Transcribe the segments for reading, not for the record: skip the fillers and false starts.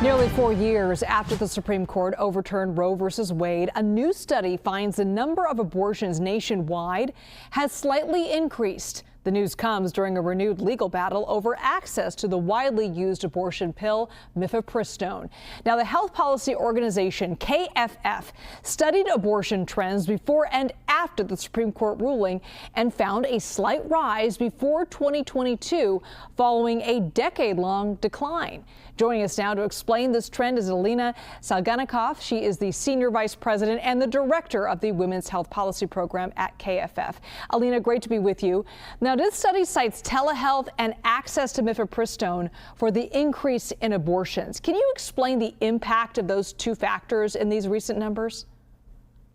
Nearly 4 years after the Supreme Court overturned Roe v. Wade, a new study finds the number of abortions nationwide has slightly increased. The news comes during a renewed legal battle over access to the widely used abortion pill, mifepristone. Now, the health policy organization KFF studied abortion trends before and after the Supreme Court ruling and found a slight rise before 2022, following a decade-long decline. Joining us now to explain this trend is Alina Salganicoff. She is the Senior Vice President and the Director of the Women's Health Policy Program at KFF. Alina, great to be with you. Now, this study cites telehealth and access to mifepristone for the increase in abortions. Can you explain the impact of those two factors in these recent numbers?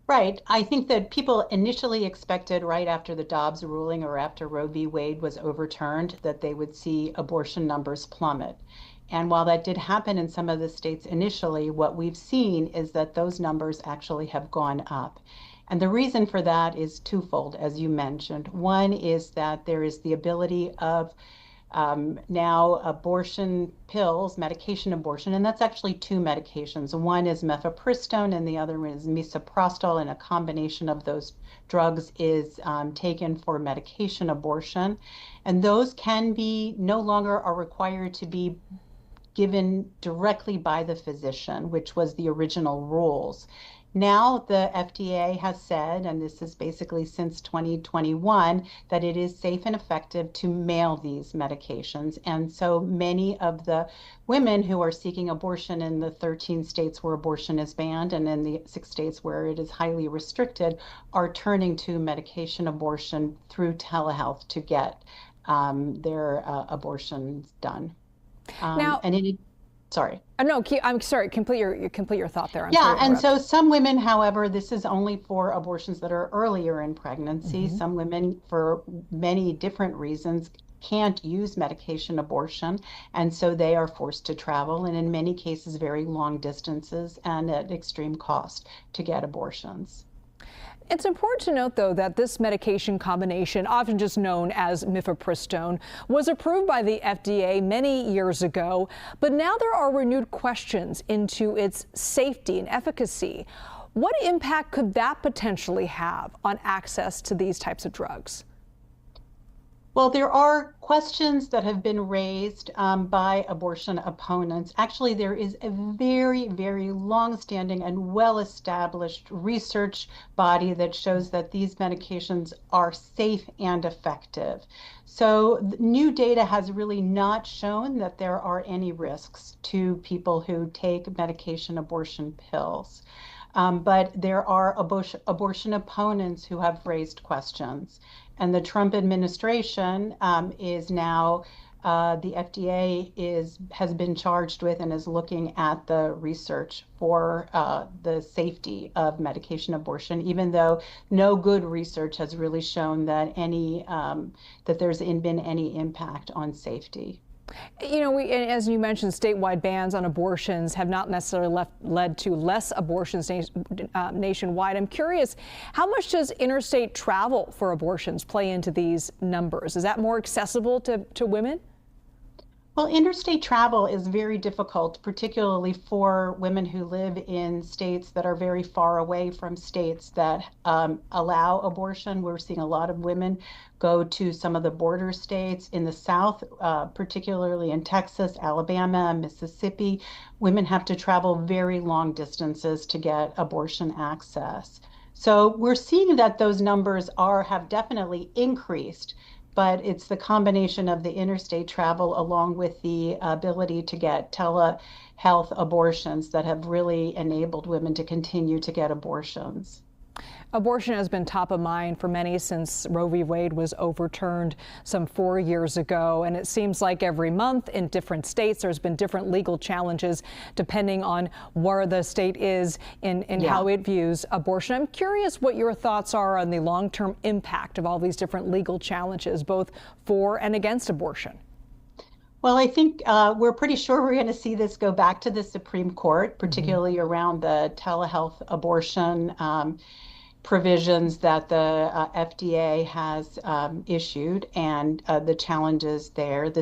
Right. I think that people initially expected right after the Dobbs ruling or after Roe v. Wade was overturned that they would see abortion numbers plummet. And while that did happen in some of the states initially, what we've seen is that those numbers actually have gone up. And the reason for that is twofold, as you mentioned. One is that there is the ability of now abortion pills, medication abortion, and that's actually two medications. One is mifepristone and the other one is misoprostol, and a combination of those drugs is taken for medication abortion. And those can be no longer are required to be given directly by the physician, which was the original rules. Now the FDA has said, and this is basically since 2021, that it is safe and effective to mail these medications. And so many of the women who are seeking abortion in the 13 states where abortion is banned and in the 6 states where it is highly restricted are turning to medication abortion through telehealth to get their abortions done. Now, sorry. No, I'm sorry. Complete your thought there. And so some women, however, this is only for abortions that are earlier in pregnancy. Mm-hmm. Some women, for many different reasons, can't use medication abortion, and so they are forced to travel, and in many cases, very long distances and at extreme cost to get abortions. It's important to note, though, that this medication combination, often just known as mifepristone, was approved by the FDA many years ago, but now there are renewed questions into its safety and efficacy. What impact could that potentially have on access to these types of drugs? Well, there are questions that have been raised by abortion opponents. Actually, there is a very, very long-standing and well-established research body that shows that these medications are safe and effective. So new data has really not shown that there are any risks to people who take medication abortion pills. But there are abortion opponents who have raised questions. And the Trump administration is now, the FDA has been charged with and is looking at the research for the safety of medication abortion, even though no good research has really shown that that there's been any impact on safety. You know, as you mentioned, statewide bans on abortions have not necessarily led to less abortions nationwide. I'm curious, how much does interstate travel for abortions play into these numbers? Is that more accessible to women? Well, interstate travel is very difficult, particularly for women who live in states that are very far away from states that allow abortion. We're seeing a lot of women go to some of the border states in the South, particularly in Texas, Alabama, Mississippi. Women have to travel very long distances to get abortion access. So we're seeing that those numbers have definitely increased. But it's the combination of the interstate travel along with the ability to get telehealth abortions that have really enabled women to continue to get abortions. Abortion has been top of mind for many since Roe v. Wade was overturned some 4 years ago. And it seems like every month in different states, there's been different legal challenges depending on where the state is in how it views abortion. I'm curious what your thoughts are on the long-term impact of all these different legal challenges, both for and against abortion. Well, I think we're pretty sure we're going to see this go back to the Supreme Court, particularly around the telehealth abortion provisions that the FDA has issued and the challenges there.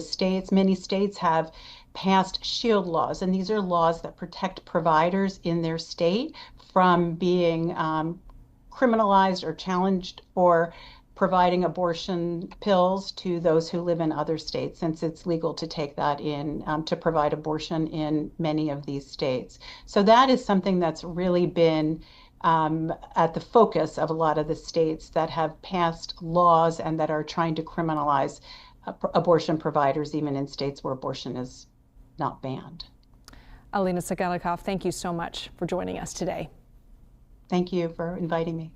Many states have passed shield laws, and these are laws that protect providers in their state from being criminalized or challenged for providing abortion pills to those who live in other states, since it's legal to take that in, to provide abortion in many of these states. So that is something that's really been at the focus of a lot of the states that have passed laws and that are trying to criminalize abortion providers, even in states where abortion is not banned. Alina Salganicoff, thank you so much for joining us today. Thank you for inviting me.